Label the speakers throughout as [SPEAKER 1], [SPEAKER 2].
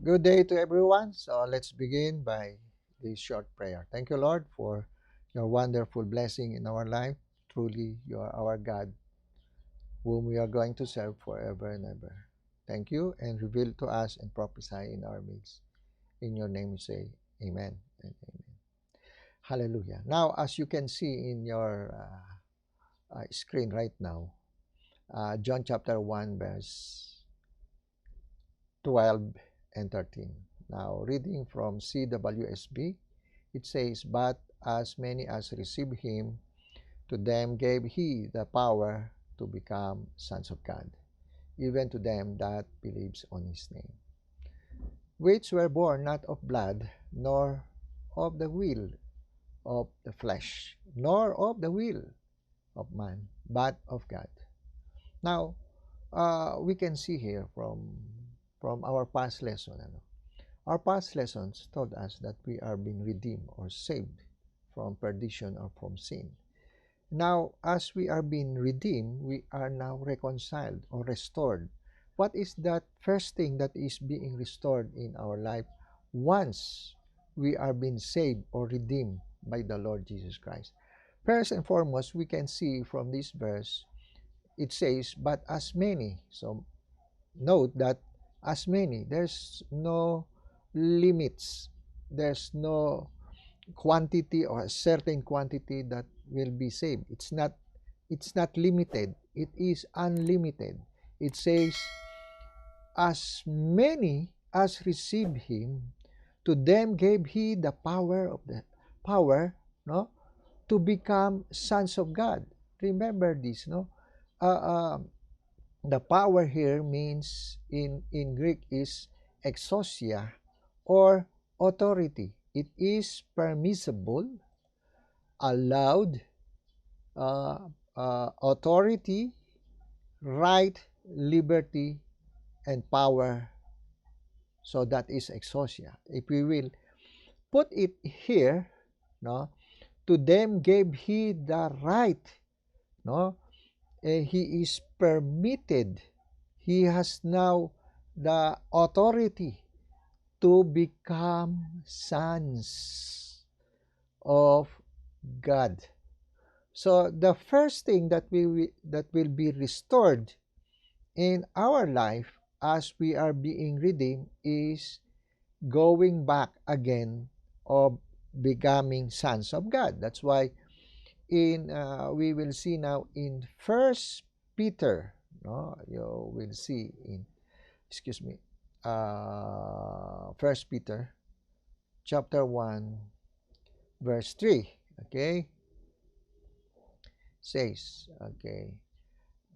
[SPEAKER 1] Good day to everyone. So let's begin by this short prayer. Thank you, Lord, for your wonderful blessing in our life. Truly, you are our God, whom we are going to serve forever and ever. Thank you, and reveal to us and prophesy in our midst. In your name we say, Amen and Amen. Hallelujah. Now, as you can see in your screen right now, John chapter 1, verse 12 and 13. Now, reading from CWSB, it says, "But as many as received him, to them gave he the power to become sons of God, even to them that believes on his name, which were born not of blood, nor of the will of the flesh, nor of the will of man, but of God." Now, we can see here from our past lesson, our past lessons told us that we are being redeemed or saved from perdition or from sin. Now, as we are being redeemed, we are now reconciled or restored. What is that first thing that is being restored in our life once we are being saved or redeemed by the Lord Jesus Christ? First and foremost, we can see from this verse, it says, "But as many." So, note that as many, there's no limits. There's no quantity or a certain quantity that will be saved. It's not limited. It is unlimited. It says, "As many as received him, to them gave he the power, no, to become sons of God." Remember this, no? Uh, uh, the power here means in Greek is exousia or authority. It is permissible, allowed, authority, right, liberty, and power. So that is exousia. If we will put it here, no, to them gave he the right, no, he is permitted. He has now the authority to become sons of God. So the first thing that will be restored in our life as we are being redeemed is going back again of becoming sons of God. That's why in we will see now in First Peter, no, you will see in excuse me, First Peter chapter 1 verse 3. Okay, says, okay,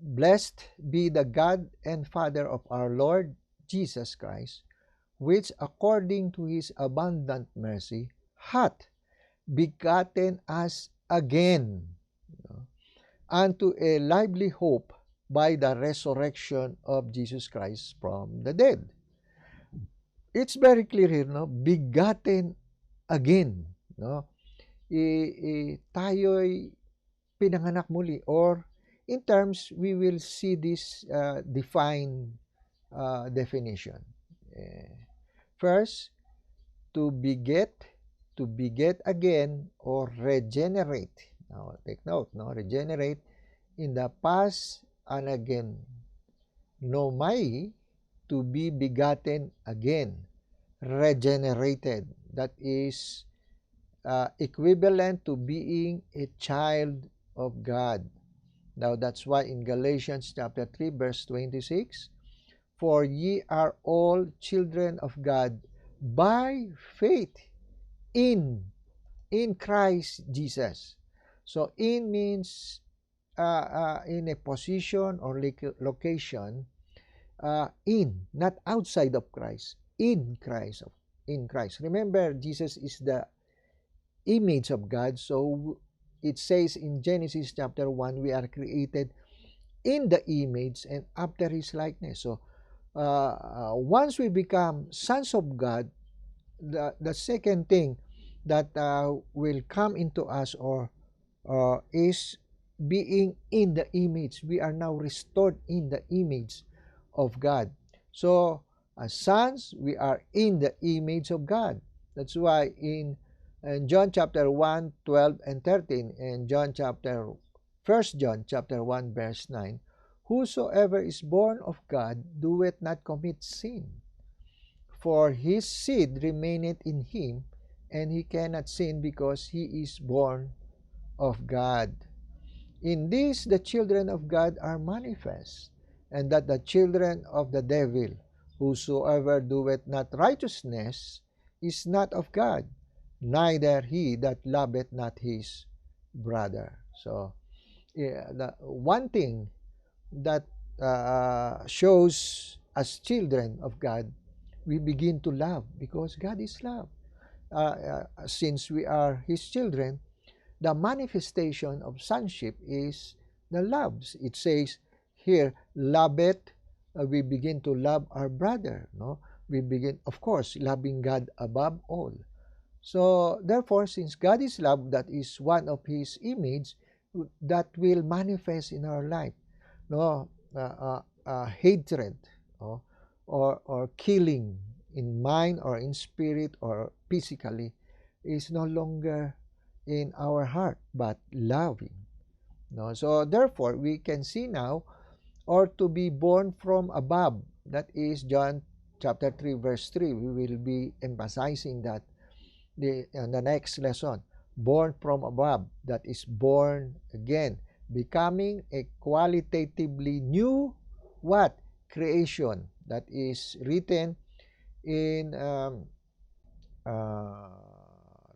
[SPEAKER 1] "Blessed be the God and Father of our Lord Jesus Christ, which according to his abundant mercy hath begotten us again, no, unto a lively hope by the resurrection of Jesus Christ from the dead." It's very clear here, no? Begotten again, no? Tayo'y pinanganak muli, or in terms we will see this defined definition. First, to beget again, or regenerate. Now take note, no, regenerate in the past and again. Nomai, to be begotten again, regenerated. That is equivalent to being a child of God. Now that's why in Galatians chapter 3 verse 26, "For ye are all children of God by faith in Christ Jesus." So in means in a position or location, not outside of Christ, in Christ. In Christ. Remember, Jesus is the image of God. So it says in Genesis chapter 1, we are created in the image and after his likeness. So once we become sons of God, the second thing that will come into us or is being in the image. We are now restored in the image of God. So As sons, we are in the image of God. That's why in John chapter 1, 12 and 13, and First John chapter 1, verse 9, whosoever is born of God doeth not commit sin, for his seed remaineth in him, and he cannot sin because he is born of God. In this the children of God are manifest, and that the children of the devil, whosoever doeth not righteousness, is not of God, neither he that loveth not his brother. So, yeah, the one thing that shows as children of God, we begin to love because God is love. Since we are His children, the manifestation of sonship is the loves. It says here, love it. We begin to love our brother. No, we begin, of course, loving God above all. So therefore, since God is love, that is one of His image that will manifest in our life. No, hatred, no? or killing in mind or in spirit or physically is no longer in our heart, but loving. No? So therefore, we can see now, or to be born from above. That is John chapter 3, verse 3. We will be emphasizing that in the next lesson. Born from above, that is born again, becoming a qualitatively new what? Creation. That is written in,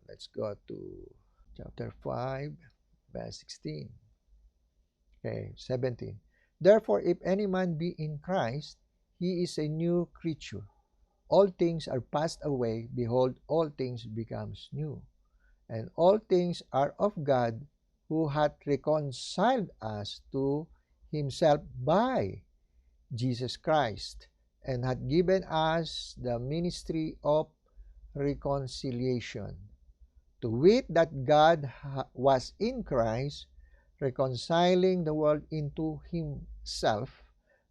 [SPEAKER 1] let's go to chapter 5, verse 16. Okay, 17. Therefore, if any man be in Christ, he is a new creature. All things are passed away. Behold, all things becomes new. And all things are of God, who hath reconciled us to himself by Jesus Christ, and hath given us the ministry of reconciliation. To wit, that God was in Christ, reconciling the world into himself,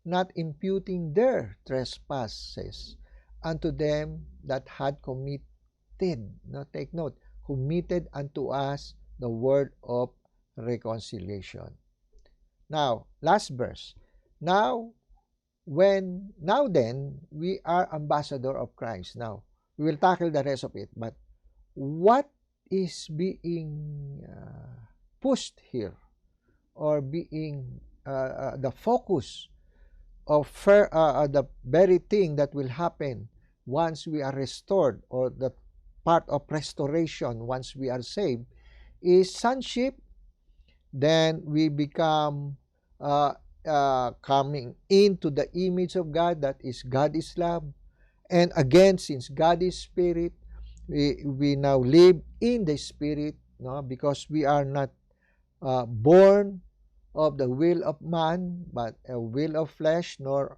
[SPEAKER 1] not imputing their trespasses unto them that had committed, now take note, committed unto us the word of reconciliation. Now, last verse. Now then, we are ambassador of Christ. Now, we will tackle the rest of it, but what is being pushed here, or being the focus of the very thing that will happen once we are restored, or the part of restoration once we are saved, is sonship. Then we become coming into the image of God, that is, God is love. And again, since God is spirit, we now live in the spirit, no? Because we are not born of the will of man, but a will of flesh, nor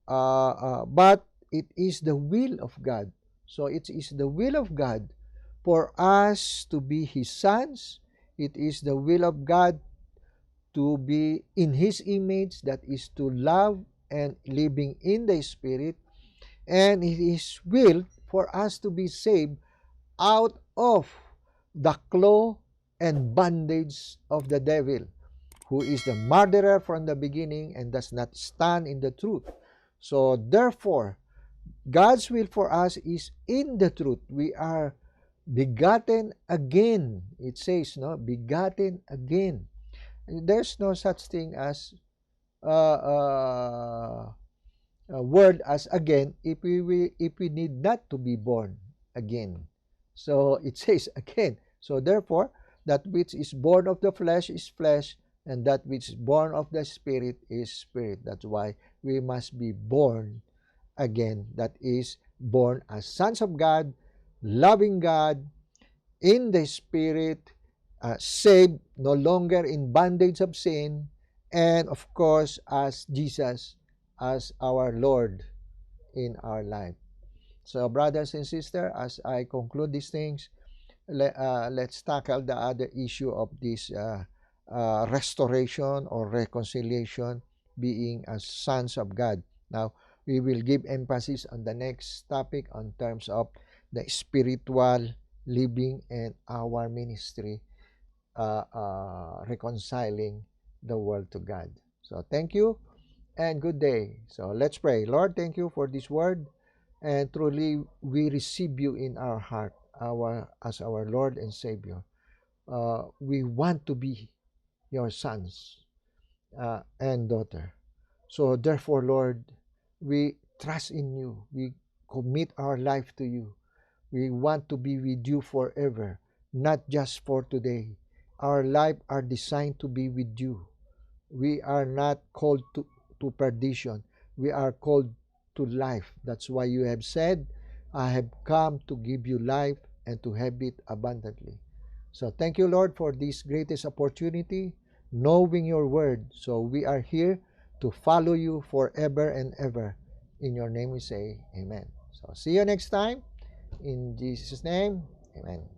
[SPEAKER 1] but it is the will of God. So it is the will of God for us to be His sons. It is the will of God to be in His image, that is to love and living in the Spirit. And it is will for us to be saved out of the claw and bondage of the devil, who is the murderer from the beginning and does not stand in the truth. So therefore, God's will for us is in the truth. We are begotten again. It says, no, begotten again. There's no such thing as a word as again if we need not to be born again. So it says again. So therefore, that which is born of the flesh is flesh, and that which is born of the Spirit is spirit. That's why we must be born again. That is, born as sons of God, loving God, in the Spirit, saved, no longer in bondage of sin, and of course, as Jesus, as our Lord in our life. So, brothers and sisters, as I conclude these things, let's tackle the other issue of this restoration or reconciliation, being as sons of God. Now, We will give emphasis on the next topic on terms of the spiritual living and our ministry, reconciling the world to God. So thank you and good day. So let's pray. Lord, thank you for this word, and truly we receive you in our heart, as our Lord and Savior. We want to be your sons and daughter. So therefore, Lord, we trust in you. We commit our life to you. We want to be with you forever, not just for today. Our life are designed to be with you. We are not called to perdition. We are called to life. That's why you have said, I have come to give you life and to have it abundantly. So thank you, Lord, for this greatest opportunity, knowing your word. So we are here to follow you forever and ever. In your name we say amen. So see you next time. In Jesus' name, amen.